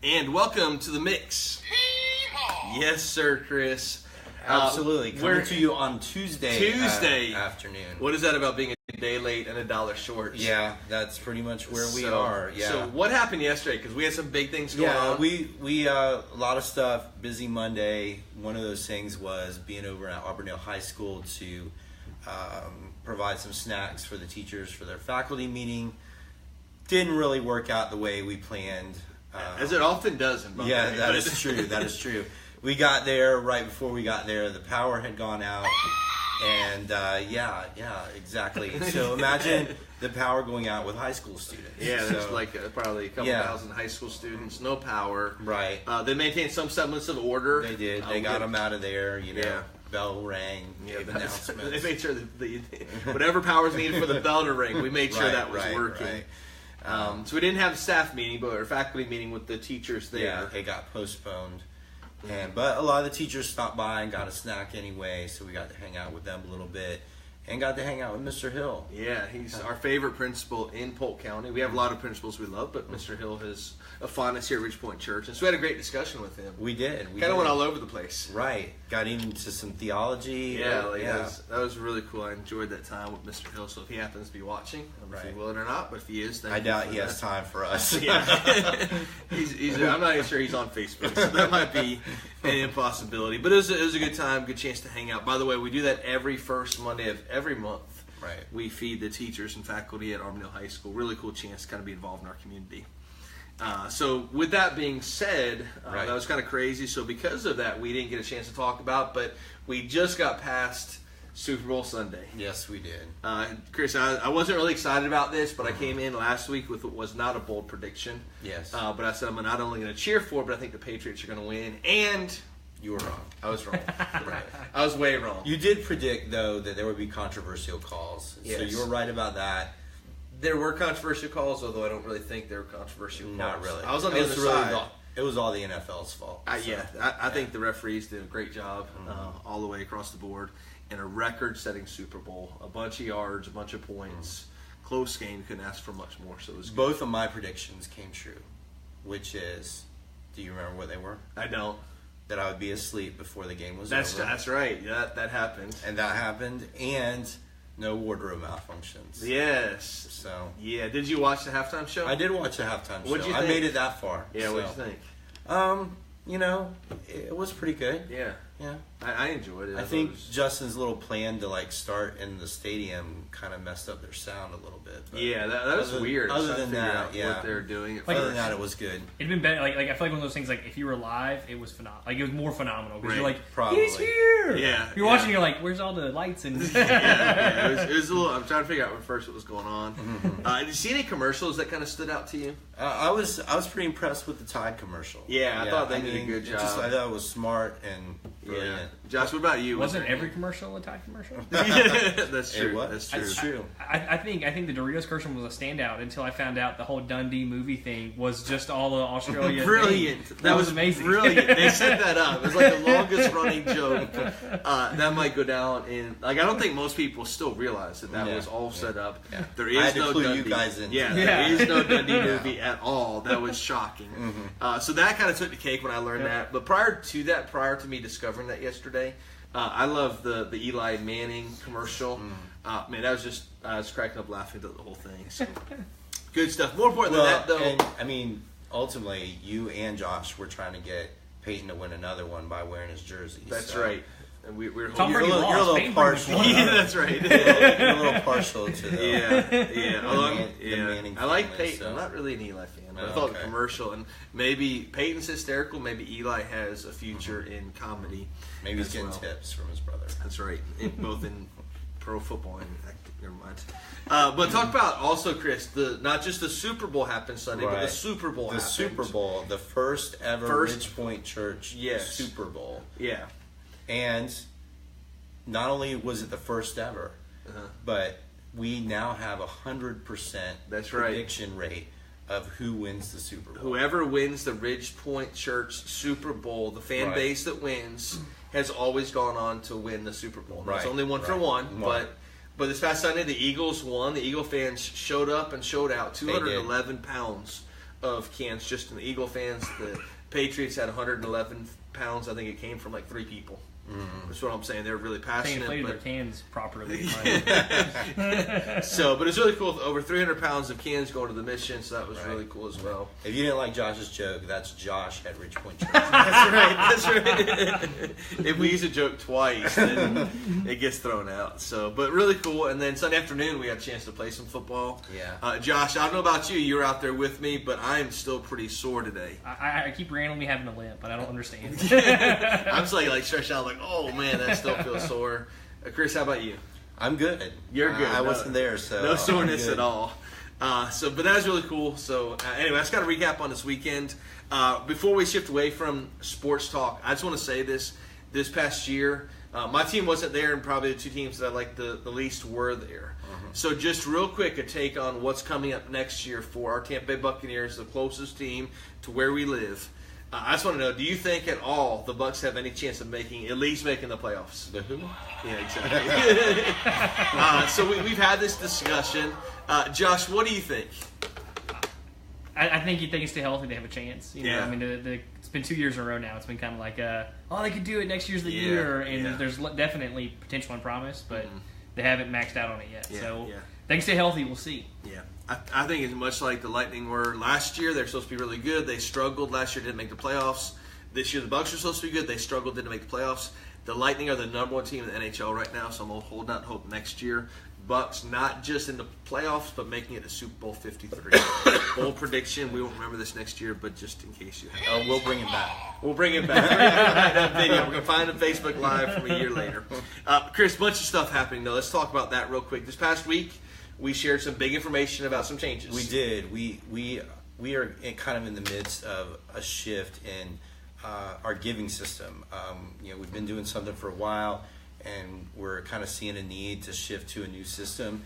And welcome to the mix. Yes, sir, Chris. Absolutely. Coming to you on Tuesday afternoon. What is that about being a day late and $1 short? Yeah, that's pretty much where we are. Yeah. So what happened yesterday? Because we had some big things going on. We a lot of stuff. Busy Monday. One of those things was being over at Auburndale High School to provide some snacks for the teachers for their faculty meeting. Didn't really work out the way we planned. As it often doesn't. Yeah, that is true. That is true. We got there right before we got there. The power had gone out, and yeah, exactly. So imagine the power going out with high school students. Yeah, there's probably a couple thousand high school students, no power. Right. They maintained some semblance of order. They did. They got them out of there. Bell rang. Gave announcements. They made sure that whatever power was needed for the bell to ring, we made sure that was working. Right. So we didn't have a staff meeting, but our faculty meeting with the teachers there. Yeah, it got postponed. But a lot of the teachers stopped by and got a snack anyway, so we got to hang out with them a little bit. And got to hang out with Mr. Hill. Yeah, he's our favorite principal in Polk County. We have a lot of principals we love, but Mr. Hill has a fondness here at Ridgepoint Church. And so we had a great discussion with him. We did. Kind of went all over the place. Right. Got into some theology. That was really cool. I enjoyed that time with Mr. Hill. So if he happens to be watching, I don't know if he will or not, but if he is, I doubt he has time for us. Yeah. I'm not even sure he's on Facebook, so that might be an impossibility. But it was a good time, good chance to hang out. By the way, we do that every first Monday of every month. Right. We feed the teachers and faculty at Auburndale High School. Really cool chance to kind of be involved in our community. So with that being said, that was kind of crazy. So because of that, we didn't get a chance to talk about, but we just got past Super Bowl Sunday. Yes, we did. Chris, I wasn't really excited about this, but I came in last week with what was not a bold prediction. Yes. But I said I'm not only going to cheer for, but I think the Patriots are going to win. And you were wrong. I was wrong. Right. I was way wrong. You did predict, though, that there would be controversial calls. Yes. So you were right about that. There were controversial calls, although I don't really think they were controversial calls. Not really. I was on the other side. It was all the NFL's fault. I think the referees did a great job all the way across the board. In a record-setting Super Bowl, a bunch of yards, a bunch of points, close game. Couldn't ask for much more. So it was good. Both of my predictions came true, which is, do you remember what they were? I don't. That I would be asleep before the game was over. That's right. That happened. And that happened, and no wardrobe malfunctions. Yes. So. Yeah. Did you watch the halftime show? I did watch the halftime show. What'd you think? I made it that far. Yeah. So. What'd you think? It was pretty good. Yeah. Yeah. I enjoyed it. I think Justin's little plan to start in the stadium kind of messed up their sound a little bit. But yeah, that was weird. Other than that, what they're doing. Other than that, it was good. It'd been better. I feel like one of those things. If you were live, it was phenomenal. It was more phenomenal because you're probably. He's here. Yeah. You're watching. You're like, where's all the lights and? It was a little. I'm trying to figure out what was going on. Did you see any commercials that kind of stood out to you? I was pretty impressed with the Tide commeral. Yeah, I thought they did a good job. I thought it was smart and brilliant. Yeah. Josh, what about you? Wasn't every commercial a Tide commercial? That's true. That's true. I think the Doritos commercial was a standout until I found out the whole Dundee movie thing was just all the Australia. Brilliant. That was amazing. Brilliant. They set that up. It was like the longest running joke. That might go down in. I don't think most people still realize that was all set up. Yeah. There is I had to no clue Dundee. you guys in. There is no Dundee movie at all. That was shocking. So that kind of took the cake when I learned that. But prior to me discovering that yesterday, I love the Eli Manning commercial. Man, that was just I was cracking up laughing at the whole thing. So good stuff. More important than that, though. And, ultimately, you and Josh were trying to get Peyton to win another one by wearing his jersey. That's right. And we're Tom Brady you're a little partial. Yeah, that's right. You're a little partial to the Manning. I like Peyton. So. I'm not really an Eli fan, but I thought the commercial and maybe Peyton's hysterical. Maybe Eli has a future in comedy. Maybe he's getting tips from his brother. That's right. Both in pro football and never mind. But talk about also, Chris. Not just the Super Bowl happened Sunday, but the Super Bowl. The Super Bowl, the first ever Ridgepoint Church Super Bowl. Yeah. And not only was it the first ever, but we now have 100% prediction rate of who wins the Super Bowl. Whoever wins the Ridgepoint Church Super Bowl, the fan base that wins, has always gone on to win the Super Bowl. It's only one for one, but this past Sunday the Eagles won. The Eagle fans showed up and showed out. 211 pounds of cans just in the Eagle fans. The Patriots had 111 pounds. I think it came from like 3 people. That's what I'm saying. They're really They passionate. inflated their cans properly. So, but it's really cool. Over 300 pounds of cans going to the mission, so that was really cool as well. If you didn't like Josh's joke, that's Josh at Ridge Point Church. That's right. If we use a joke twice, then it gets thrown out. So, but really cool. And then Sunday afternoon, we had a chance to play some football. Yeah. Josh, I don't know about you. You were out there with me, but I am still pretty sore today. I keep randomly having a limp, but I don't understand. I'm just like stretched out, like, oh man, that still feels sore. Chris, how about you? I'm good. You're good. I wasn't there, so no soreness at all. But that was really cool. So anyway, that's got a recap on this weekend. Before we shift away from sports talk, I just want to say this past year, my team wasn't there, and probably the 2 teams that I liked the least were there. So just real quick, a take on what's coming up next year for our Tampa Bay Buccaneers, the closest team to where we live. I just want to know, do you think at all the Bucs have any chance of at least making the playoffs? The who? Yeah, exactly. So we've had this discussion. Josh, what do you think? I think they can stay healthy. They have a chance. You know, Yeah. I mean, it's been 2 years in a row now. It's been kind of like, they could do it. Next year's the year, and there's definitely potential and promise, but they haven't maxed out on it yet. So they can stay healthy. We'll see. Yeah. I think it's much like the Lightning were last year. They're supposed to be really good. They struggled last year, didn't make the playoffs. This year, the Bucs are supposed to be good. They struggled, didn't make the playoffs. The Lightning are the number 1 team in the NHL right now, so I'm holding out hope next year. Bucs not just in the playoffs, but making it to Super Bowl 53. Bold prediction. We won't remember this next year, but just in case you have. We'll bring it back. We'll bring it back. That video. We're going to find it Facebook Live from a year later. Chris, bunch of stuff happening, though. Let's talk about that real quick. This past week, we shared some big information about some changes. We did. We are kind of in the midst of a shift in our giving system. We've been doing something for a while, and we're kind of seeing a need to shift to a new system.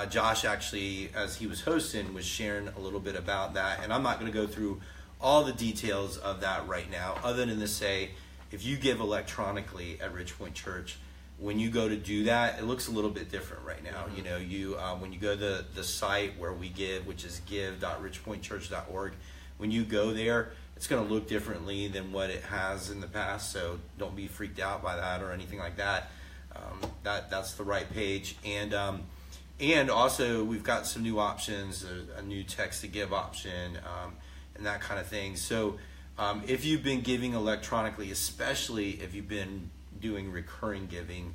Josh actually, as he was hosting, was sharing a little bit about that, and I'm not going to go through all the details of that right now, other than to say, if you give electronically at Ridge Point Church, when you go to do that, it looks a little bit different right now. When you go to the site where we give, which is give.ridgepointchurch.org, when you go there, it's going to look differently than what it has in the past. So don't be freaked out by that or anything like that. That's the right page. And also we've got some new options, a new text to give option, and that kind of thing. So if you've been giving electronically, especially if you've been doing recurring giving,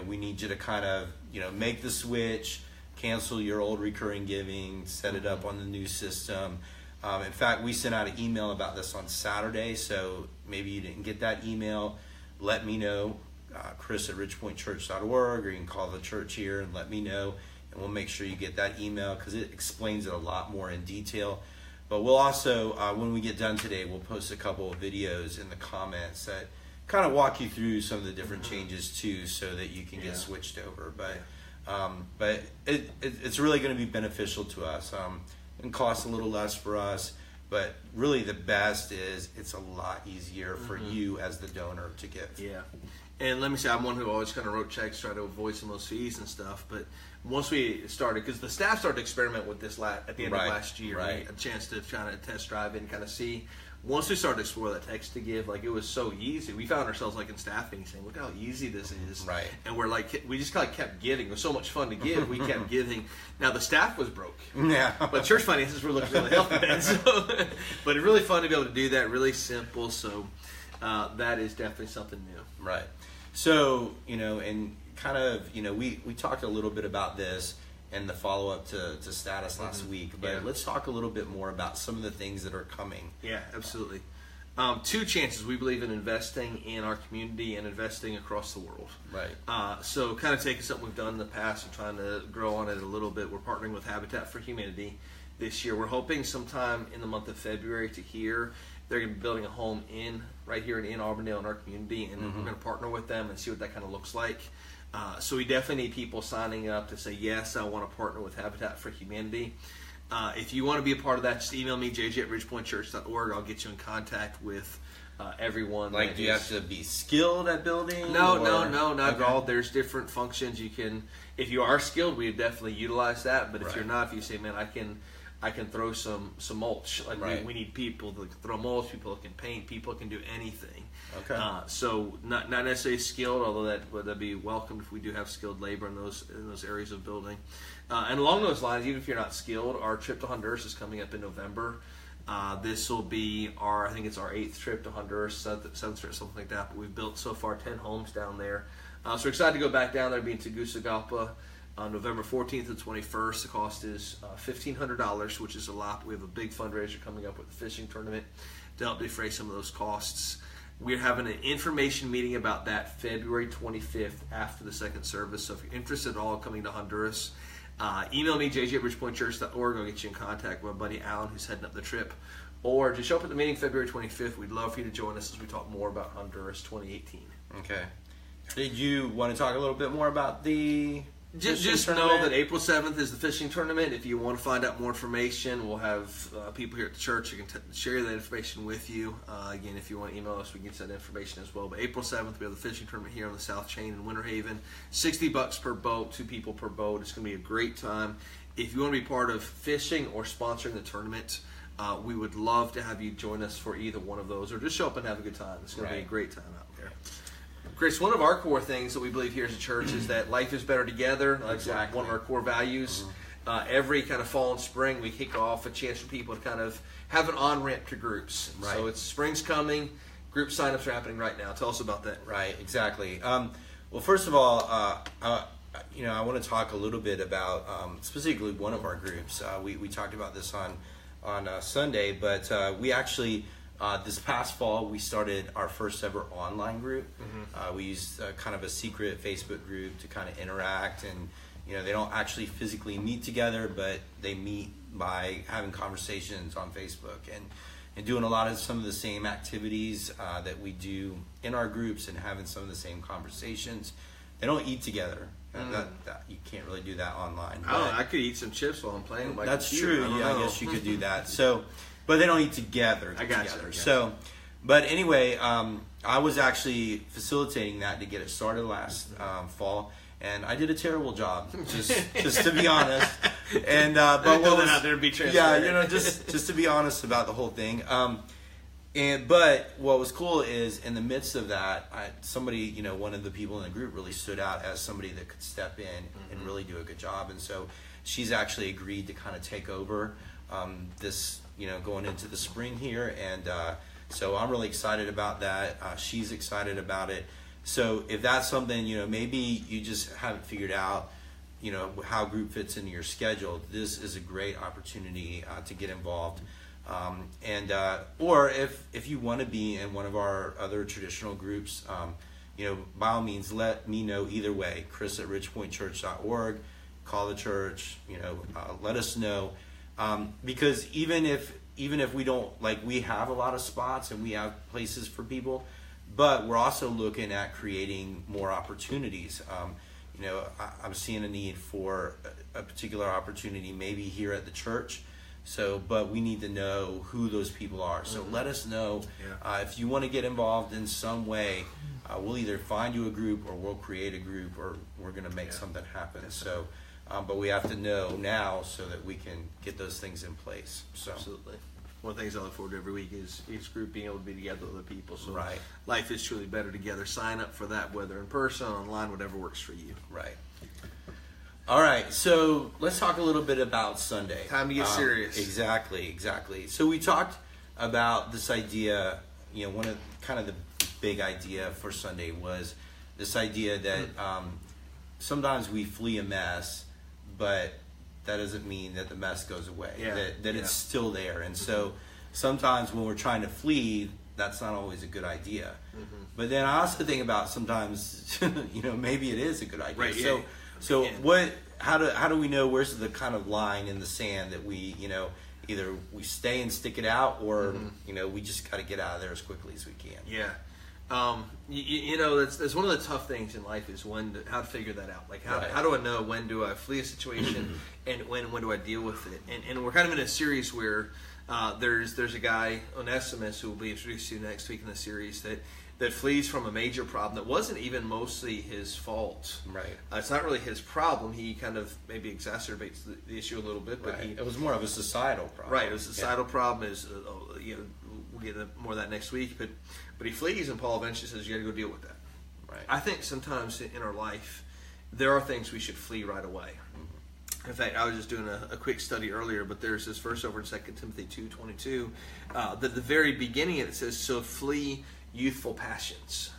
we need you to kind of make the switch, cancel your old recurring giving, set it up on the new system. In fact, we sent out an email about this on Saturday, so maybe you didn't get that email. Let me know, Chris at ridgepointchurch.org, or you can call the church here and let me know, and we'll make sure you get that email because it explains it a lot more in detail. But we'll also, when we get done today, we'll post a couple of videos in the comments that kind of walk you through some of the different changes too, so that you can get switched over. But it's really going to be beneficial to us. It costs a little less for us, but really the best is it's a lot easier for you as the donor to give. Yeah. And let me say, I'm one who always kind of wrote checks, try to avoid some of those fees and stuff. But once we started, because the staff started to experiment with this at the end of last year, we had a chance to kind of test drive it and kind of see. Once we started to explore that text to give, like, it was so easy. We found ourselves like in staffing saying, "Look how easy this is!" Right. And we're like, we just kind of kept giving. It was so much fun to give. We kept giving. Now the staff was broke. Yeah. But church finances were looking really healthy then. So, but it's really fun to be able to do that. Really simple. So that is definitely something new. Right. So and kind of we talked a little bit about this and the follow-up to status last week, but let's talk a little bit more about some of the things that are coming. Yeah, absolutely. 2 chances we believe in investing in our community and investing across the world. Right. So kind of taking something we've done in the past and trying to grow on it a little bit. We're partnering with Habitat for Humanity this year. We're hoping sometime in the month of February to hear they're going to be building a home right here in Auburndale in our community, and we're going to partner with them and see what that kind of looks like. So we definitely need people signing up to say, yes, I want to partner with Habitat for Humanity. If you want to be a part of that, just email me, jj@ridgepointchurch.org. I'll get you in contact with everyone. Like, do you have to be skilled at building? No, not at all. There's different functions you can. If you are skilled, we definitely utilize that. But if you're not, if you say, man, I can throw some mulch. Like right. we need people that can throw mulch, people that can paint, people that can do anything. Okay. So not necessarily skilled, although that'd be welcomed if we do have skilled labor in those areas of building. And along those lines, even if you're not skilled, our trip to Honduras is coming up in November. This will be I think it's our 8th trip to Honduras, 7th trip, something like that. But we've built so far 10 homes down there. So we're excited to go back down there, be in Tegucigalpa on November 14th and 21st. The cost is $1,500, which is a lot. We have a big fundraiser coming up with the fishing tournament to help defray some of those costs. We're having an information meeting about that February 25th after the second service. So if you're interested at all in coming to Honduras, email me, jj@bridgepointchurch.org. I'll get you in contact with my buddy Alan, who's heading up the trip. Or just show up at the meeting February 25th. We'd love for you to join us as we talk more about Honduras 2018. Okay. Did you want to talk a little bit more about the... Just know that April 7th is the fishing tournament. If you want to find out more information, we'll have people here at the church who can share that information with you. Again, if you want to email us, we can send information as well. But April 7th, we have the fishing tournament here on the South Chain in Winter Haven. $60 per boat, 2 people per boat. It's going to be a great time. If you want to be part of fishing or sponsoring the tournament, we would love to have you join us for either one of those, or just show up and have a good time. It's going to be a great time out there. Chris, one of our core things that we believe here as a church is that life is better together. Exactly. One of our core values. Every kind of fall and spring, we kick off a chance for people to kind of have an on-ramp to groups. Right. So it's spring's coming. Group sign-ups are happening right now. Tell us about that. Right, exactly. Well, first of all, I want to talk a little bit about specifically one of our groups. We talked about this on Sunday, but we actually... this past fall, we started our first ever online group. We used kind of a secret Facebook group to kind of interact, and they don't actually physically meet together, but they meet by having conversations on Facebook and doing a lot of some of the same activities that we do in our groups and having some of the same conversations. They don't eat together. That you can't really do that online. I could eat some chips while I'm playing with my That's computer. true. I guess you could do that. So. But they don't eat together. I got you. So, but anyway, I was actually facilitating that to get it started last fall, and I did a terrible job, just to be honest. And but what was out there to be transparent. Yeah, just to be honest about the whole thing. But what was cool is in the midst of that, somebody, one of the people in the group really stood out as somebody that could step in and really do a good job, and so she's actually agreed to kind of take over this. Going into the spring here, and so I'm really excited about that. She's excited about it. So if that's something, maybe you just haven't figured out, how group fits into your schedule, this is a great opportunity to get involved. Or if you want to be in one of our other traditional groups, by all means, let me know either way. Chris@ridgepointchurch.org, call the church, let us know. Because even if we don't, we have a lot of spots and we have places for people, but we're also looking at creating more opportunities. I'm seeing a need for a particular opportunity maybe here at the church. So, but we need to know who those people are. So let us know if you want to get involved in some way. We'll either find you a group or we'll create a group, or we're going to make something happen. So. But we have to know now so that we can get those things in place. So. Absolutely. One of the things I look forward to every week is each group being able to be together with other people. So right. Life is truly better together. Sign up for that, whether in person, online, whatever works for you. Right. All right. So let's talk a little bit about Sunday. Time to get serious. Exactly. So we talked about this idea. One of kind of the big idea for Sunday was this idea that sometimes we flee a mess, but that doesn't mean that the mess goes away, that it's still there. And so sometimes when we're trying to flee, that's not always a good idea. But then I also think about sometimes, maybe it is a good idea. Right, so how do we know where's the kind of line in the sand that we, either we stay and stick it out, or, we just got to get out of there as quickly as we can. Yeah. That's one of the tough things in life is how to figure that out. How do I know when do I flee a situation and when do I deal with it? And we're kind of in a series where there's a guy, Onesimus, who will be introduced to you next week in the series that that flees from a major problem that wasn't even mostly his fault. Right. It's not really his problem. He kind of maybe exacerbates the issue a little bit, but it was more of a societal problem. Right. It was a societal problem. Is we'll get into more of that next week, but he flees, and Paul eventually says you got to go deal with that. Right. I think sometimes in our life there are things we should flee right away. In fact, I was just doing a quick study earlier, but there's this verse over in 2 Timothy 2:22. That the very beginning it says, "So flee youthful passions,"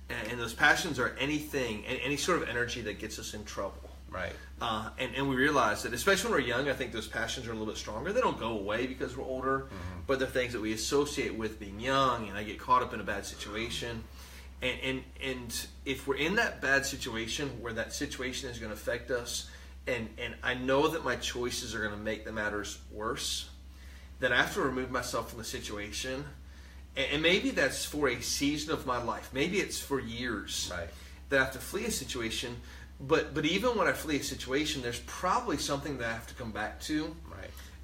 and those passions are anything, any sort of energy that gets us in trouble. Right. And we realize that, especially when we're young, I think those passions are a little bit stronger. They don't go away because we're older, but they're things that we associate with being young, and I get caught up in a bad situation. And if we're in that bad situation where that situation is going to affect us, and I know that my choices are going to make the matters worse, then I have to remove myself from the situation. And maybe that's for a season of my life. Maybe it's for years that I have to flee a situation. But even when I flee a situation, there's probably something that I have to come back to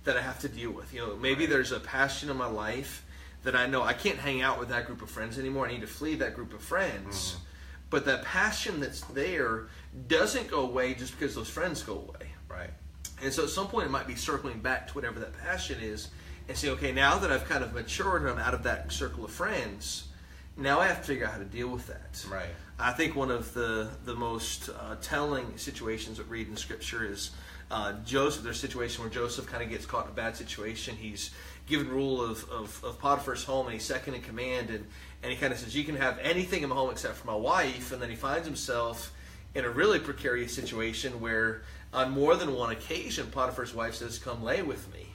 that I have to deal with. Maybe there's a passion in my life that I know I can't hang out with that group of friends anymore. I need to flee that group of friends. But that passion that's there doesn't go away just because those friends go away. Right. And so at some point it might be circling back to whatever that passion is and say, okay, now that I've kind of matured and I'm out of that circle of friends, now I have to figure out how to deal with that. Right. I think one of the most telling situations that we read in Scripture is Joseph. There's a situation where Joseph kind of gets caught in a bad situation. He's given rule of Potiphar's home, and he's second in command, and he kind of says, you can have anything in my home except for my wife. And then he finds himself in a really precarious situation where on more than one occasion Potiphar's wife says, come lay with me.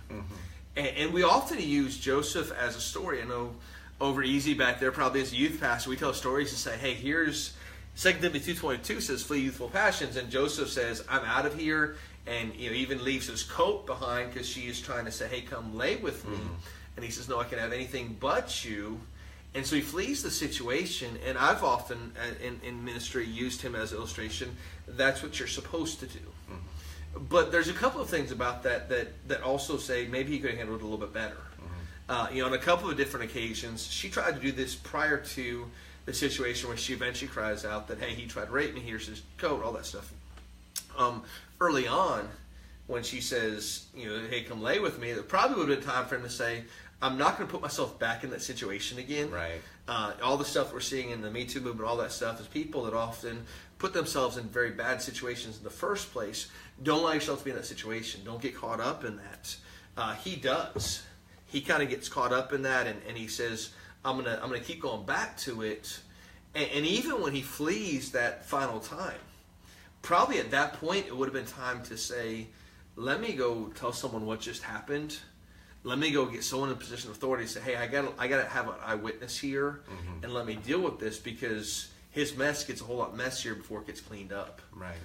And we often use Joseph as a story. I know over Easy back there, probably as a youth pastor, we tell stories and say, hey, here's 2 Timothy 2:22 says, flee youthful passions. And Joseph says, I'm out of here. And even leaves his coat behind because she is trying to say, hey, come lay with me. And he says, no, I can have anything but you. And so he flees the situation. And I've often, in ministry, used him as an illustration. That's what you're supposed to do. But there's a couple of things about that also say maybe he could have handled it a little bit better. On a couple of different occasions, she tried to do this prior to the situation where she eventually cries out that, hey, he tried to rape me, here's his coat, all that stuff. Early on, when she says, hey, come lay with me, there probably would have been time for him to say, I'm not going to put myself back in that situation again. Right. All the stuff we're seeing in the Me Too movement, all that stuff, is people that often put themselves in very bad situations in the first place. Don't allow yourself to be in that situation. Don't get caught up in that. He does. He kind of gets caught up in that, and he says, I'm gonna keep going back to it. And even when he flees that final time, probably at that point it would have been time to say, let me go tell someone what just happened. Let me go get someone in a position of authority and say, hey, I gotta have an eyewitness here, and let me deal with this, because his mess gets a whole lot messier before it gets cleaned up. Right.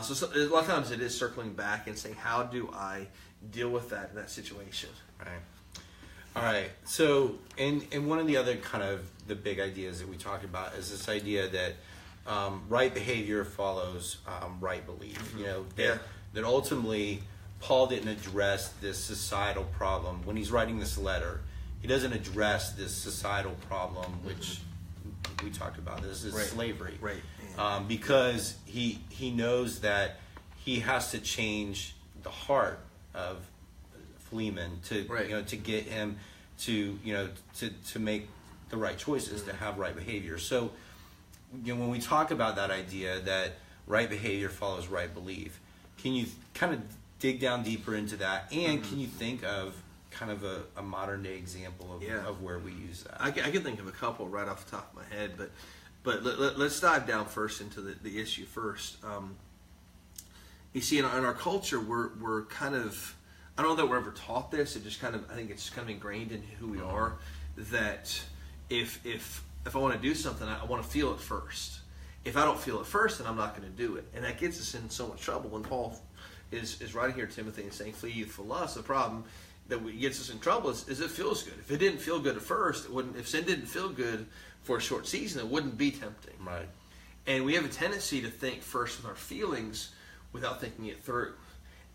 So a lot of times it is circling back and saying, how do I deal with that in that situation? Right. All right. So, and one of the other kind of the big ideas that we talked about is this idea that right behavior follows right belief. That ultimately Paul didn't address this societal problem when he's writing this letter. He doesn't address this societal problem, which we talked about. This is slavery, right? Because he knows that he has to change the heart of Philemon to get him to make the right choices, to have right behavior. So when we talk about that idea that right behavior follows right belief, can you kind of dig down deeper into that, and can you think of kind of a modern day example of where we use that? I can think of a couple right off the top of my head, but let's dive down first into the issue first. You see, in our culture, we're kind of, I don't know that we're ever taught this. It just kind of, I think it's kind of ingrained in who we are, that if I want to do something, I want to feel it first. If I don't feel it first, then I'm not going to do it. And that gets us in so much trouble when Paul is writing here to Timothy and saying, flee youthful lust. The problem that gets us in trouble is it feels good. If it didn't feel good at first, it wouldn't. If sin didn't feel good for a short season, it wouldn't be tempting. Right. And we have a tendency to think first with our feelings without thinking it through.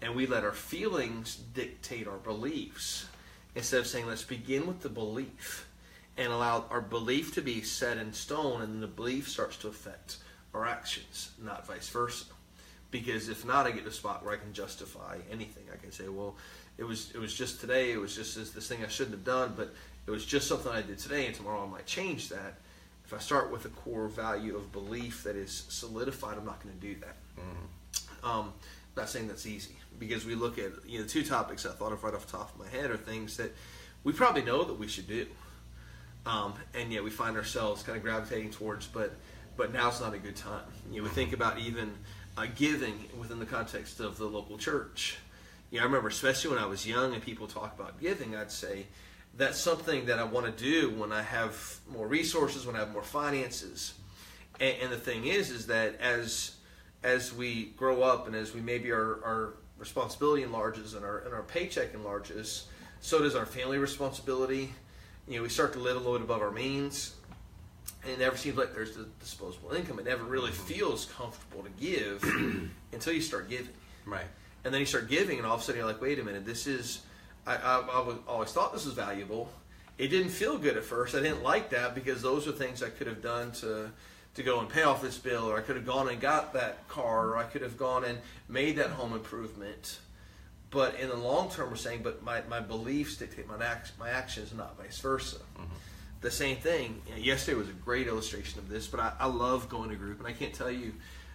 And we let our feelings dictate our beliefs instead of saying, let's begin with the belief. and allow our belief to be set in stone, and then the belief starts to affect our actions, not vice versa. Because if not, I get to a spot where I can justify anything. I can say, well, it was just today, it was just this thing I shouldn't have done, but it was just something I did today, and tomorrow I might change that. If I start with a core value of belief that is solidified, I'm not going to do that. I'm not saying that's easy, because we look at the two topics I thought of right off the top of my head are things that we probably know that we should do, and yet we find ourselves kind of gravitating towards, but now's not a good time. We think about even giving within the context of the local church. I remember, especially when I was young and people talk about giving, I'd say that's something that I want to do when I have more resources, when I have more finances. And the thing is that as we grow up and as we maybe our responsibility enlarges and our paycheck enlarges, so does our family responsibility. We start to live a little bit above our means. And it never seems like there's the disposable income. It never really feels comfortable to give until you start giving. Right. And then you start giving, and all of a sudden you're like, wait a minute, this is, I always thought this was valuable. It didn't feel good at first. I didn't like that, because those are things I could have done to go and pay off this bill, or I could have gone and got that car, or I could have gone and made that home improvement. But in the long term, we're saying, but my beliefs dictate my actions, not vice versa. Mm-hmm. The same thing. Yesterday was a great illustration of this, but I love going to group, and I can't tell you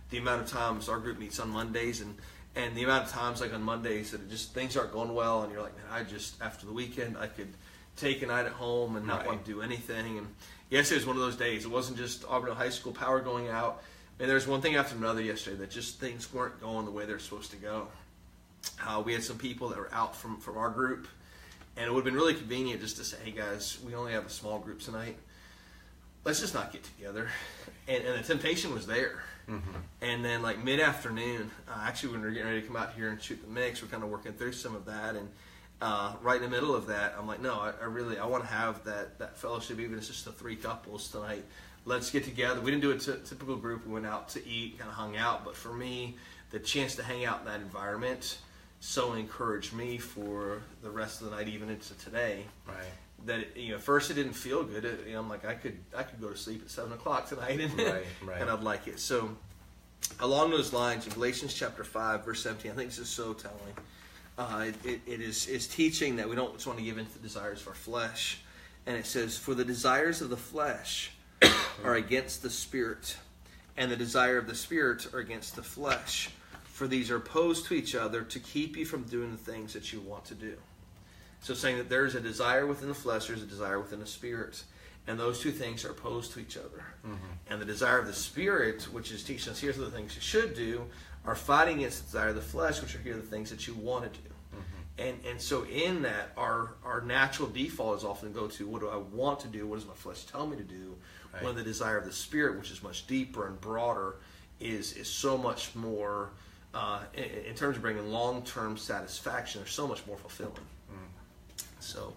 the amount of times our group meets on Mondays, and the amount of times like on Mondays that things aren't going well, and you're like, man, after the weekend I could take a night at home and not want to do anything. And yesterday was one of those days. It wasn't just Auburndale High School power going out. And there's one thing after another yesterday that just things weren't going the way they're supposed to go. We had some people that were out from our group, and it would have been really convenient just to say, hey guys, we only have a small group tonight. Let's just not get together. And the temptation was there. Mm-hmm. And then like mid-afternoon, actually when we were getting ready to come out here and shoot the mix, we're kind of working through some of that. And right in the middle of that, I'm like, no, I want to have that fellowship, even if it's just the 3 couples tonight. Let's get together. We didn't do a typical group. We went out to eat, kind of hung out. But for me, the chance to hang out in that environment so encouraged me for the rest of the night, even into today. Right. That at first it didn't feel good. I'm like, I could go to sleep at 7:00 tonight, and and I'd like it. So along those lines, in Galatians chapter 5, verse 17, I think this is so telling. It is teaching that we don't just want to give in to the desires of our flesh, and it says, "For the desires of the flesh are against the spirit, and the desire of the spirit are against the flesh. For these are opposed to each other to keep you from doing the things that you want to do." So saying that there's a desire within the flesh, there's a desire within the spirit. And those two things are opposed to each other. Mm-hmm. And the desire of the spirit, which is teaching us here's the things you should do, are fighting against the desire of the flesh, which are here the things that you want to do. Mm-hmm. And so in that, our natural default is often to go to, what do I want to do? What does my flesh tell me to do? Right. When the desire of the spirit, which is much deeper and broader, is so much more, in terms of bringing long-term satisfaction, they're so much more fulfilling. So,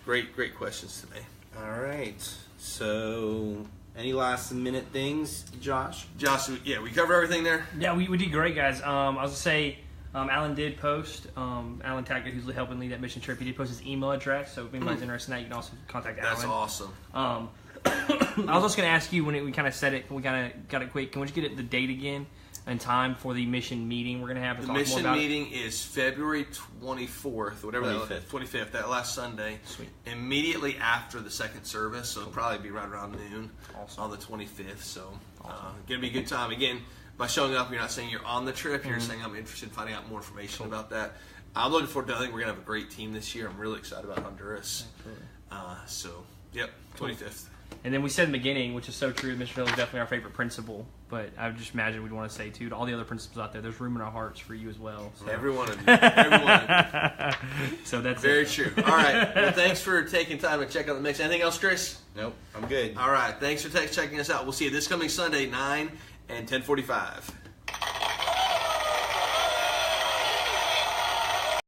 great questions today. All right. So, any last minute things, Josh? Josh, we cover everything there? Yeah, we did great, guys. I was going to say, Alan did post, Alan Tackett, who's helping lead that mission trip, he did post his email address, so if anybody's interested in that, you can also contact Alan. That's awesome. I was just going to ask you, when we kind of said it, we kind of got it quick, can we just get the date again and time for the mission meeting we're going to have? The mission meeting is February 24th, whatever 25th, that last Sunday. Sweet. Immediately after the second service, so it'll probably be right around noon on the 25th. So, going to be a good time. Again, by showing up, you're not saying you're on the trip. You're saying I'm interested in finding out more information about that. I'm looking forward to it. I think we're going to have a great team this year. I'm really excited about Honduras. 25th. And then we said in the beginning, which is so true, Mr. Hill is definitely our favorite principal. But I would just imagine we'd want to say, too, to all the other principals out there, there's room in our hearts for you as well. So. Every one of you. Every one of you. So that's very true. All right. Well, thanks for taking time to check out the mix. Anything else, Chris? Nope. I'm good. All right. Thanks for checking us out. We'll see you this coming Sunday, 9 and 10:45.